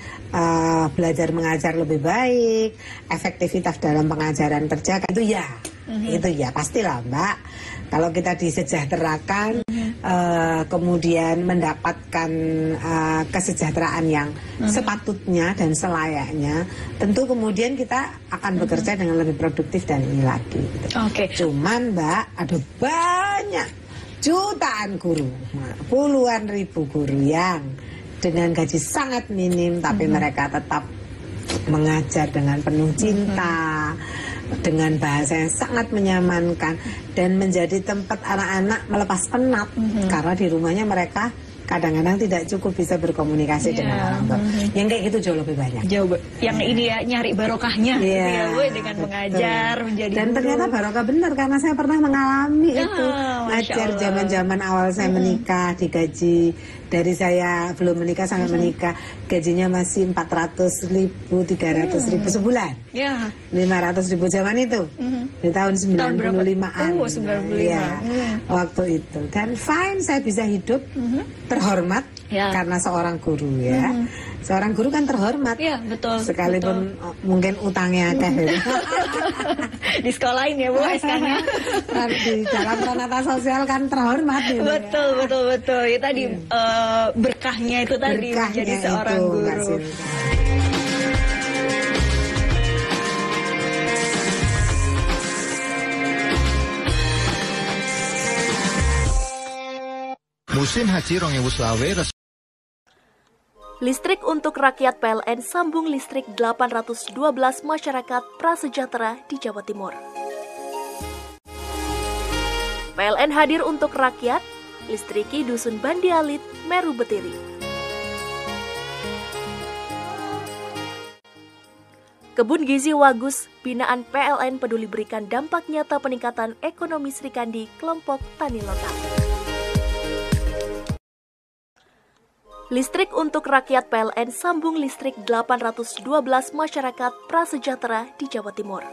belajar mengajar lebih baik, efektivitas dalam pengajaran terjaga, itu ya. Itu ya pastilah, Mbak. Kalau kita disejahterakan, kemudian mendapatkan kesejahteraan yang sepatutnya dan selayaknya, tentu kemudian kita akan bekerja dengan lebih produktif dan ini lagi. Gitu. Cuman Mbak, ada banyak jutaan guru, puluhan ribu guru yang dengan gaji sangat minim, tapi mereka tetap mengajar dengan penuh cinta, dengan bahasa yang sangat menyamankan, dan menjadi tempat anak-anak melepas penat karena di rumahnya mereka kadang-kadang tidak cukup bisa berkomunikasi dengan orang tua. Yang kayak gitu jauh lebih banyak. Yang ini ya nyari barokahnya dengan mengajar menjadi dan guru. Ternyata barokah benar karena saya pernah mengalami itu. Ngajar zaman-zaman awal saya menikah, digaji dari saya belum menikah sampai menikah, gajinya masih 400.000, 300.000 sebulan. 500.000 zaman itu. Di tahun 95-an. 95. Waktu itu. Dan fine, saya bisa hidup terhormat karena seorang guru ya. Seorang guru kan terhormat. Betul. Sekalipun mungkin utangnya di sekolahin ya Bu SK-nya. Di dalam pranata sosial kan terhormat gitu. Betul. Ya tadi berkahnya itu tadi menjadi seorang guru. Musim Haji 2020 Listrik untuk rakyat PLN sambung listrik 812 masyarakat prasejahtera di Jawa Timur. PLN hadir untuk rakyat, listriki Dusun Bandialit, Meru Betiri. Kebun Gizi Wagus, binaan PLN Peduli berikan dampak nyata peningkatan ekonomi Sri Kandi kelompok tani lokal. Listrik untuk rakyat PLN sambung listrik 812 masyarakat prasejahtera di Jawa Timur.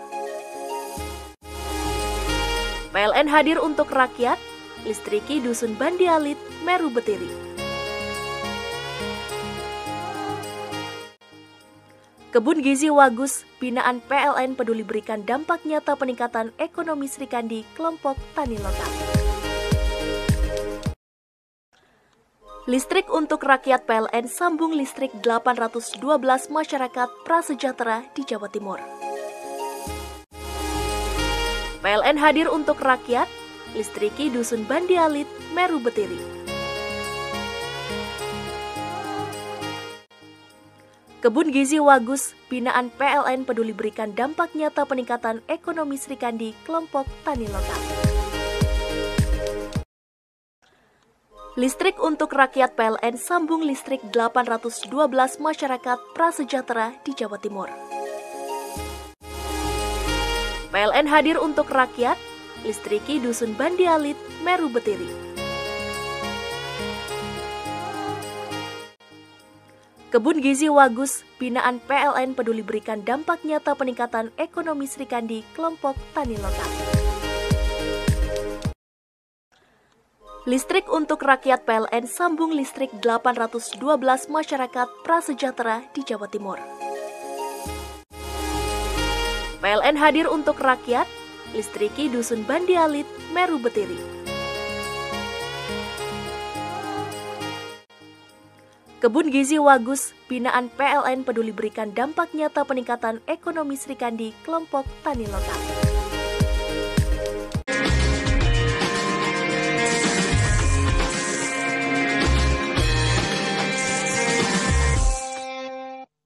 PLN hadir untuk rakyat, listriki Dusun Bandi Alit, Meru Betiri. Kebun Gizi Wagus, binaan PLN Peduli berikan dampak nyata peningkatan ekonomi Sri Kandi kelompok tani lokal. Listrik untuk rakyat PLN sambung listrik 812 masyarakat prasejahtera di Jawa Timur. PLN hadir untuk rakyat, listriki Dusun Bandi Alit, Meru Betiri. Kebun Gizi Wagus, binaan PLN Peduli berikan dampak nyata peningkatan ekonomi Sri Kandi kelompok tani lokal. Listrik untuk rakyat PLN sambung listrik 812 masyarakat prasejahtera di Jawa Timur. PLN hadir untuk rakyat, listriki Dusun Bandi Alit, Meru Betiri. Kebun Gizi Wagus, binaan PLN Peduli berikan dampak nyata peningkatan ekonomi Sri Kandi kelompok tani lokal. Listrik untuk rakyat PLN sambung listrik 812 masyarakat prasejahtera di Jawa Timur. PLN hadir untuk rakyat, listriki Dusun Bandi Alit, Meru Betiri. Kebun Gizi Wagus, binaan PLN Peduli berikan dampak nyata peningkatan ekonomi Sri Kandi kelompok tani lokal.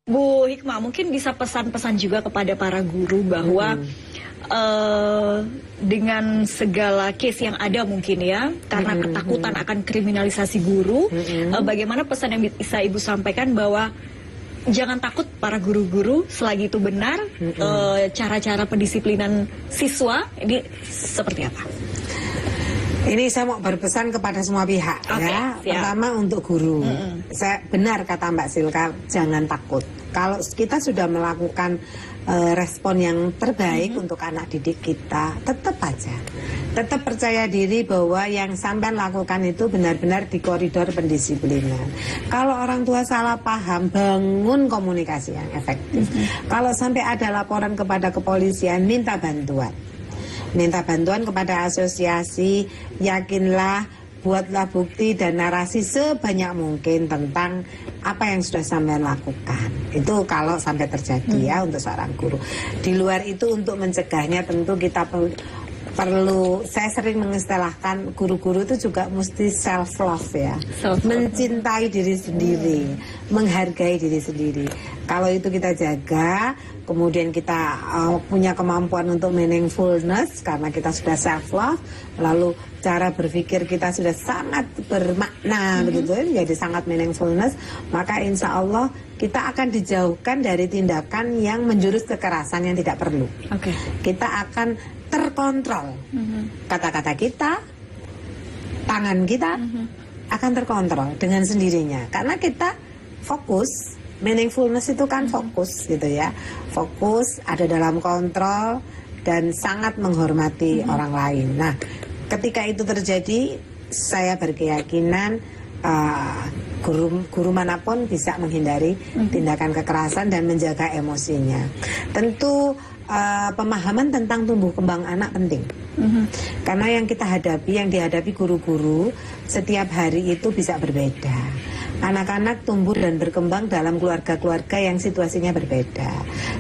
Bu Hikmah, mungkin bisa pesan-pesan juga kepada para guru bahwa dengan segala case yang ada mungkin ya, karena ketakutan akan kriminalisasi guru, bagaimana pesan yang bisa Ibu sampaikan bahwa jangan takut para guru-guru selagi itu benar, cara-cara pendisiplinan siswa ini seperti apa? Ini saya mau berpesan kepada semua pihak ya. Siap. Pertama untuk guru. Saya benar kata Mbak Silka, jangan takut. Kalau kita sudah melakukan respon yang terbaik untuk anak didik kita, tetap aja. Tetap percaya diri bahwa yang sampean lakukan itu benar-benar di koridor pendisiplinan. Kalau orang tua salah paham, bangun komunikasi yang efektif. Kalau sampai ada laporan kepada kepolisian, minta bantuan. Minta bantuan kepada asosiasi, yakinlah, buatlah bukti dan narasi sebanyak mungkin tentang apa yang sudah sampean lakukan. Itu kalau sampai terjadi ya untuk seorang guru. Di luar itu untuk mencegahnya tentu kita perlu, saya sering mengistilahkan guru-guru itu juga mesti self love ya, mencintai diri sendiri, menghargai diri sendiri. Kalau itu kita jaga, kemudian kita punya kemampuan untuk meaningfulness karena kita sudah self love, lalu cara berpikir kita sudah sangat bermakna begitu ya, jadi sangat meaningfulness, maka insya Allah kita akan dijauhkan dari tindakan yang menjurus kekerasan yang tidak perlu. Kita akan terkontrol. Kata-kata kita, tangan kita akan terkontrol dengan sendirinya karena kita fokus. Meaningfulness itu kan fokus gitu ya, fokus, ada dalam kontrol dan sangat menghormati orang lain. Nah, ketika itu terjadi, saya berkeyakinan guru manapun bisa menghindari tindakan kekerasan dan menjaga emosinya. Tentu pemahaman tentang tumbuh kembang anak penting. Karena yang kita hadapi, yang dihadapi guru-guru setiap hari itu bisa berbeda. Anak-anak tumbuh dan berkembang dalam keluarga-keluarga yang situasinya berbeda.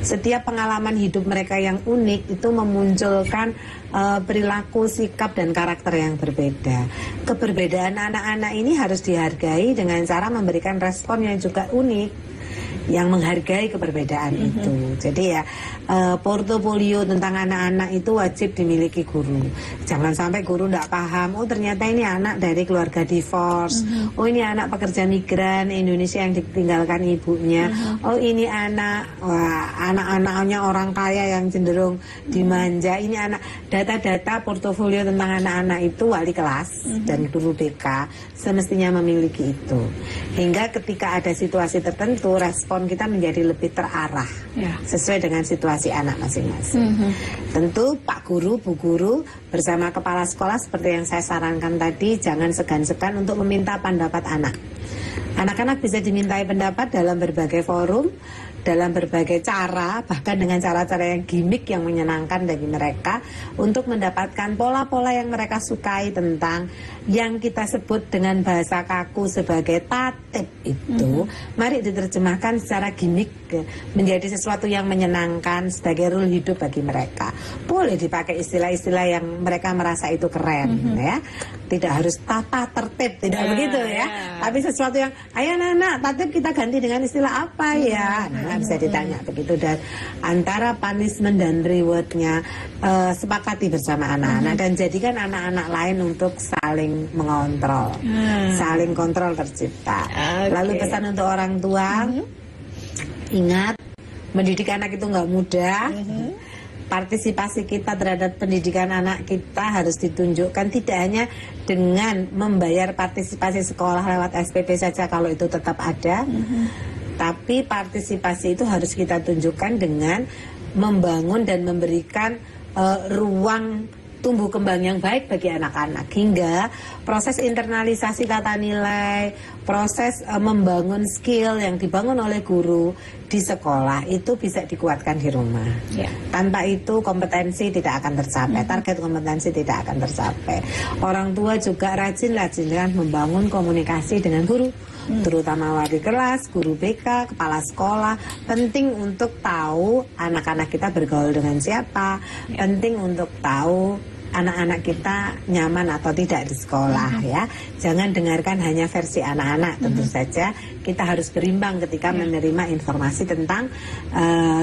Setiap pengalaman hidup mereka yang unik itu memunculkan perilaku, sikap, dan karakter yang berbeda. Keberbedaan anak-anak ini harus dihargai dengan cara memberikan respon yang juga unik. yang menghargai keberbedaan itu. Jadi ya portofolio tentang anak-anak itu wajib dimiliki guru. Jangan sampai guru tidak paham, oh ternyata ini anak dari keluarga divorce, oh ini anak pekerja migran Indonesia yang ditinggalkan ibunya, oh ini anak-anaknya orang kaya yang cenderung dimanja, ini anak. Data-data portofolio tentang anak-anak itu wali kelas dan guru BK semestinya memiliki itu. Hingga ketika ada situasi tertentu, respon kita menjadi lebih terarah sesuai dengan situasi anak masing-masing. Tentu Pak Guru, Bu Guru bersama kepala sekolah seperti yang saya sarankan tadi, jangan segan-segan untuk meminta pendapat anak. Anak-anak bisa dimintai pendapat dalam berbagai forum, dalam berbagai cara, bahkan dengan cara-cara yang gimmick yang menyenangkan bagi mereka untuk mendapatkan pola-pola yang mereka sukai tentang yang kita sebut dengan bahasa kaku sebagai tatip itu. Mari diterjemahkan secara gimmick menjadi sesuatu yang menyenangkan sebagai rule hidup bagi mereka. Boleh dipakai istilah-istilah yang mereka merasa itu keren, ya. Tidak harus tata tertib, tidak begitu ya. Tapi sesuatu yang, ayo anak-anak, tatip kita ganti dengan istilah apa ya? Nah, bisa ditanya begitu. Dan antara punishment dan rewardnya sepakati bersama anak-anak dan jadikan anak-anak lain untuk saling mengontrol, saling kontrol tercipta. Lalu pesan untuk orang tua, ingat, mendidik anak itu nggak mudah. Partisipasi kita terhadap pendidikan anak kita harus ditunjukkan tidak hanya dengan membayar partisipasi sekolah lewat SPP saja kalau itu tetap ada, tapi partisipasi itu harus kita tunjukkan dengan membangun dan memberikan ruang tumbuh kembang yang baik bagi anak-anak, hingga proses internalisasi tata nilai, proses membangun skill yang dibangun oleh guru di sekolah itu bisa dikuatkan di rumah. Tanpa itu kompetensi tidak akan tercapai, target kompetensi tidak akan tercapai. Orang tua juga rajin-rajin membangun komunikasi dengan guru, terutama wali kelas, guru BK, kepala sekolah. Penting untuk tahu anak-anak kita bergaul dengan siapa, penting untuk tahu anak-anak kita nyaman atau tidak di sekolah, ya. Jangan dengarkan hanya versi anak-anak, tentu saja kita harus berimbang ketika menerima informasi tentang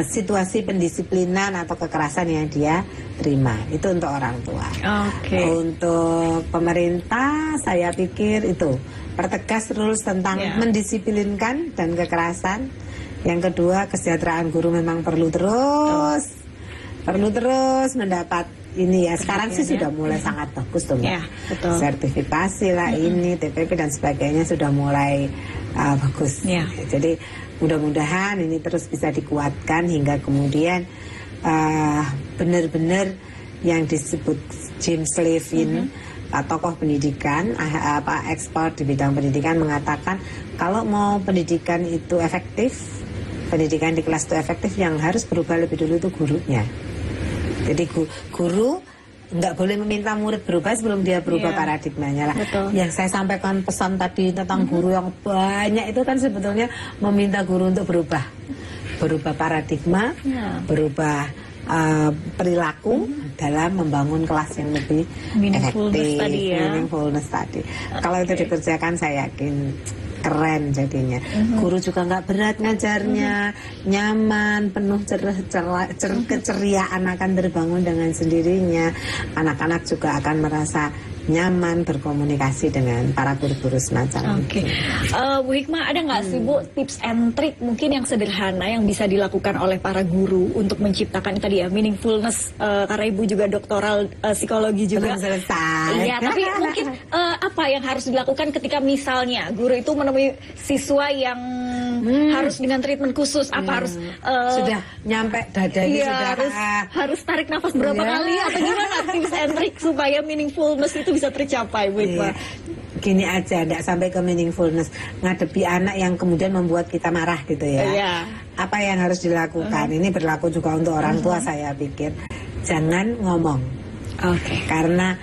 situasi pendisiplinan atau kekerasan yang dia terima. Itu untuk orang tua. Untuk pemerintah, saya pikir itu pertegas rules tentang mendisiplinkan dan kekerasan. Yang kedua, kesejahteraan guru memang perlu terus mendapat ini ya. Sekarang sih sudah mulai sangat bagus tuh, Mbak. Sertifikasi lah, ini TPP dan sebagainya sudah mulai bagus. Jadi mudah-mudahan ini terus bisa dikuatkan hingga kemudian benar-benar yang disebut James Levin, tokoh pendidikan, ekspor di bidang pendidikan, mengatakan kalau mau pendidikan itu efektif, pendidikan di kelas itu efektif, yang harus berubah lebih dulu itu gurunya. Jadi guru nggak boleh meminta murid berubah sebelum dia berubah paradigmanya lah. Yang saya sampaikan pesan tadi tentang guru yang banyak itu kan sebetulnya meminta guru untuk berubah paradigma, berubah perilaku dalam membangun kelas yang lebih efektif, meaningfulness tadi. Kalau itu dikerjakan, saya yakin keren jadinya. Guru juga nggak berat ngajarnya, nyaman, penuh keceriaan akan terbangun dengan sendirinya. Anak-anak juga akan merasa nyaman berkomunikasi dengan para guru-guru semacam itu. Bu Hikmah, ada nggak sih Bu tips and trick mungkin yang sederhana yang bisa dilakukan oleh para guru untuk menciptakan tadi ya meaningfulness, karena Ibu juga doktoral psikologi juga. Belum selesai. Iya, tapi mungkin apa yang harus dilakukan ketika misalnya guru itu menemui siswa yang harus dengan treatment khusus, apa harus sudah nyampe dadanya, sudah harus tarik nafas berapa kali atau gimana tips and trick supaya meaningfulness itu bisa tercapai, Bu Hikmah? Gini aja, tidak sampai ke meaningfulness, ngadepi anak yang kemudian membuat kita marah gitu ya. Apa yang harus dilakukan? Ini berlaku juga untuk orang tua, saya pikir. Jangan ngomong. Karena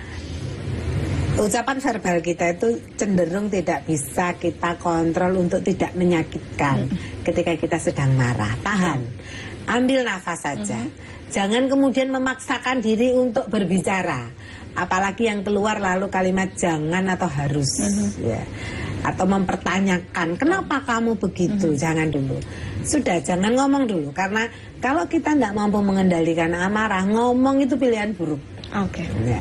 ucapan verbal kita itu cenderung tidak bisa kita kontrol untuk tidak menyakitkan ketika kita sedang marah. Tahan, ambil nafas saja. Jangan kemudian memaksakan diri untuk berbicara, apalagi yang keluar lalu kalimat jangan atau harus. atau mempertanyakan kenapa kamu begitu, jangan dulu. Sudah, jangan ngomong dulu, karena kalau kita tidak mampu mengendalikan amarah, ngomong itu pilihan buruk. Oke. Ya.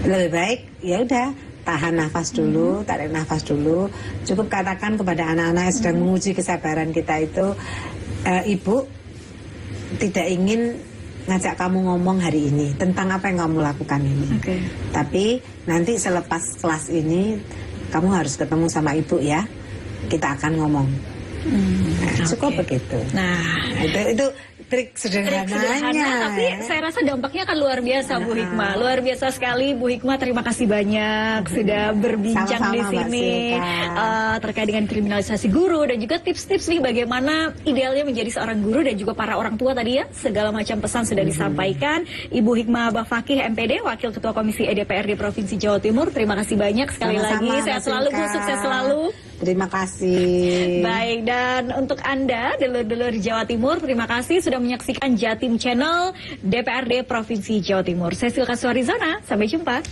Lebih baik ya udah, tahan nafas dulu, tarik nafas dulu. Cukup katakan kepada anak-anak yang sedang menguji kesabaran kita itu, Ibu tidak ingin ngajak kamu ngomong hari ini tentang apa yang kamu lakukan ini. Tapi nanti selepas kelas ini kamu harus ketemu sama ibu ya. Kita akan ngomong. Cukup begitu. Nah, itu trik sederhana, tapi saya rasa dampaknya akan luar biasa, Bu Hikmah. Luar biasa sekali, Bu Hikmah. Terima kasih banyak sudah berbincang di sini terkait dengan kriminalisasi guru dan juga tips-tips nih bagaimana idealnya menjadi seorang guru dan juga para orang tua tadi ya. Segala macam pesan sudah disampaikan. Ibu Hikmah Bafakih MPD, Wakil Ketua Komisi DPRD Provinsi Jawa Timur. Terima kasih banyak sekali lagi. Sehat selalu, Bu. Sukses selalu. Terima kasih. Baik, dan untuk Anda, dulur-dulur Jawa Timur, terima kasih sudah menyaksikan Jatim Channel DPRD Provinsi Jawa Timur. Saya Silka Suarizona, sampai jumpa.